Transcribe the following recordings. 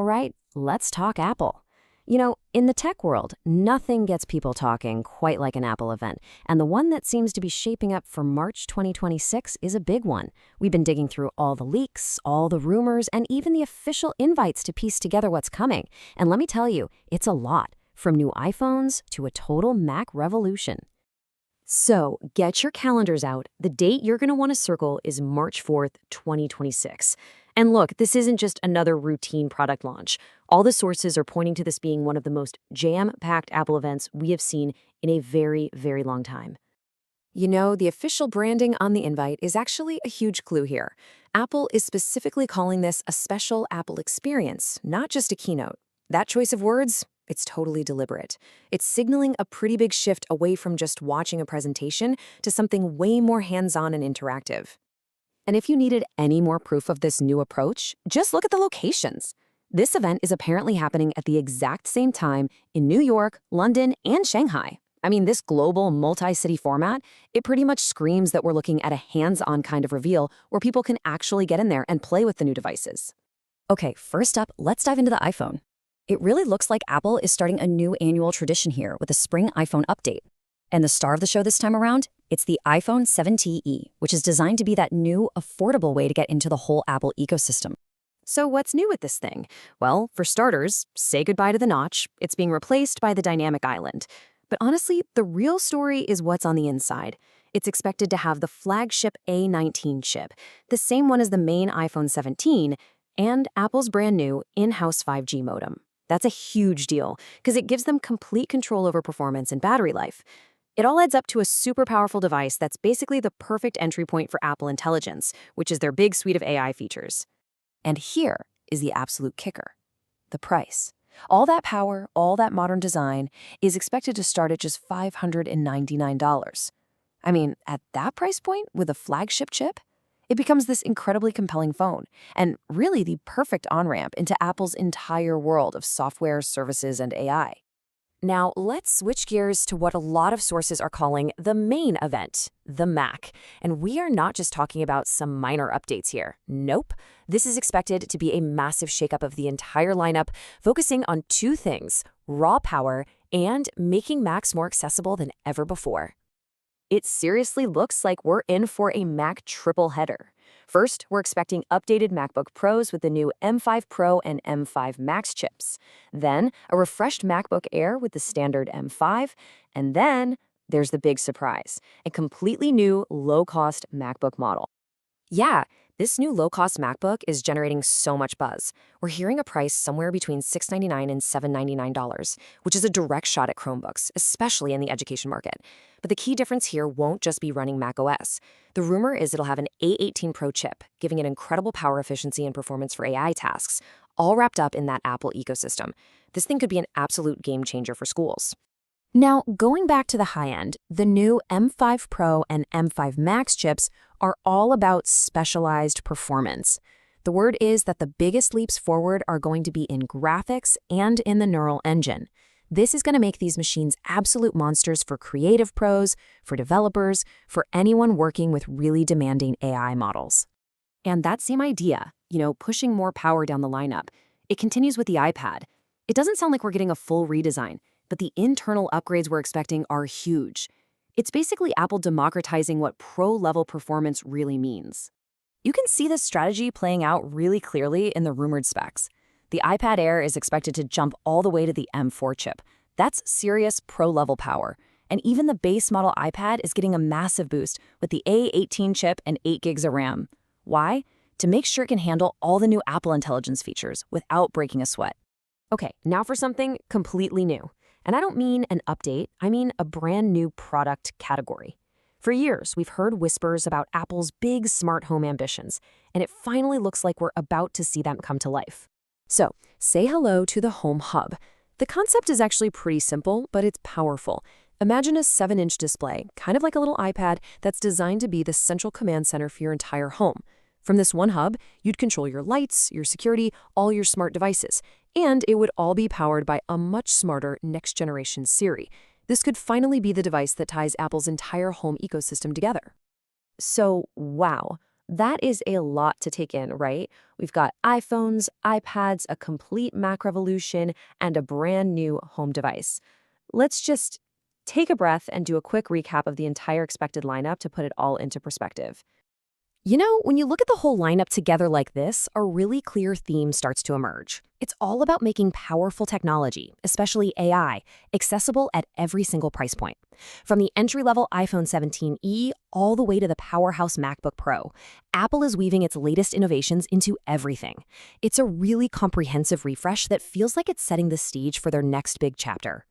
right, let's talk Apple. In the tech world, nothing gets people talking quite like an Apple event, and the one that seems to be shaping up for March 2026 is a big one. We've been digging through all the leaks, all the rumors, and even the official invites to piece together what's coming. And let me tell you, it's a lot, from new iPhones to a total Mac revolution. So, get your calendars out. The date you're going to want to circle is March 4th, 2026. And look, this isn't just another routine product launch. All the sources are pointing to this being one of the most jam-packed Apple events we have seen in a very, very long time. The official branding on the invite is actually a huge clue here. Apple is specifically calling this a special Apple experience, not just a keynote. That choice of words? It's totally deliberate. It's signaling a pretty big shift away from just watching a presentation to something way more hands-on and interactive. And if you needed any more proof of this new approach, just look at the locations. This event is apparently happening at the exact same time in New York, London, and Shanghai. I mean, this global multi-city format, it pretty much screams that we're looking at a hands-on kind of reveal where people can actually get in there and play with the new devices. Okay, first up, let's dive into the iPhone. It really looks like Apple is starting a new annual tradition here with a spring iPhone update. And the star of the show this time around, it's the iPhone 7T, which is designed to be that new, affordable way to get into the whole Apple ecosystem. So what's new with this thing? Well, for starters, say goodbye to the notch. It's being replaced by the dynamic island. But honestly, the real story is what's on the inside. It's expected to have the flagship A19 chip, the same one as the main iPhone 17, and Apple's brand new in-house 5G modem. That's a huge deal, because it gives them complete control over performance and battery life. It all adds up to a super powerful device that's basically the perfect entry point for Apple Intelligence, which is their big suite of AI features. And here is the absolute kicker: the price. All that power, all that modern design is expected to start at just $599. I mean, at that price point with a flagship chip, it becomes this incredibly compelling phone, and really the perfect on-ramp into Apple's entire world of software, services, and AI. Now, let's switch gears to what a lot of sources are calling the main event, the Mac. And we are not just talking about some minor updates here. Nope. This is expected to be a massive shakeup of the entire lineup, focusing on two things: raw power and making Macs more accessible than ever before. It seriously looks like we're in for a Mac triple header. First, we're expecting updated MacBook Pros with the new M5 Pro and M5 Max chips. Then, a refreshed MacBook Air with the standard M5. And then, there's the big surprise: a completely new low-cost MacBook model. Yeah, this new low-cost MacBook is generating so much buzz. We're hearing a price somewhere between $699 and $799, which is a direct shot at Chromebooks, especially in the education market. But the key difference here won't just be running macOS. The rumor is it'll have an A18 Pro chip, giving it incredible power efficiency and performance for AI tasks, all wrapped up in that Apple ecosystem. This thing could be an absolute game changer for schools. Now, going back to the high end, the new M5 Pro and M5 Max chips are all about specialized performance. The word is that the biggest leaps forward are going to be in graphics and in the neural engine. This is going to make these machines absolute monsters for creative pros, for developers, for anyone working with really demanding AI models. And that same idea, pushing more power down the lineup, it continues with the iPad. It doesn't sound like we're getting a full redesign, but the internal upgrades we're expecting are huge. It's basically Apple democratizing what pro-level performance really means. You can see this strategy playing out really clearly in the rumored specs. The iPad Air is expected to jump all the way to the M4 chip. That's serious pro-level power. And even the base model iPad is getting a massive boost with the A18 chip and 8 gigs of RAM. Why? To make sure it can handle all the new Apple Intelligence features without breaking a sweat. Okay, now for something completely new. And I don't mean an update, I mean a brand new product category. For years, we've heard whispers about Apple's big smart home ambitions, and it finally looks like we're about to see them come to life. So, say hello to the Home Hub. The concept is actually pretty simple, but it's powerful. Imagine a 7-inch display, kind of like a little iPad, that's designed to be the central command center for your entire home. From this one hub, you'd control your lights, your security, all your smart devices, and it would all be powered by a much smarter next-generation Siri. This could finally be the device that ties Apple's entire home ecosystem together. So, wow, That is a lot to take in, right? We've got iPhones, iPads, a complete Mac revolution, and a brand new home device. Let's just take a breath and do a quick recap of the entire expected lineup to put it all into perspective. When you look at the whole lineup together like this, a really clear theme starts to emerge. It's all about making powerful technology, especially AI, accessible at every single price point. From the entry-level iPhone 17e all the way to the powerhouse MacBook Pro, Apple is weaving its latest innovations into everything. It's a really comprehensive refresh that feels like it's setting the stage for their next big chapter.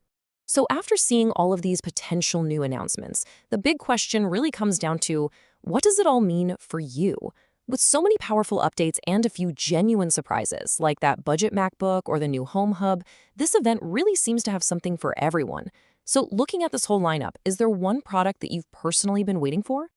So after seeing all of these potential new announcements, the big question really comes down to, what does it all mean for you? With so many powerful updates and a few genuine surprises, like that budget MacBook or the new Home Hub, this event really seems to have something for everyone. So looking at this whole lineup, is there one product that you've personally been waiting for?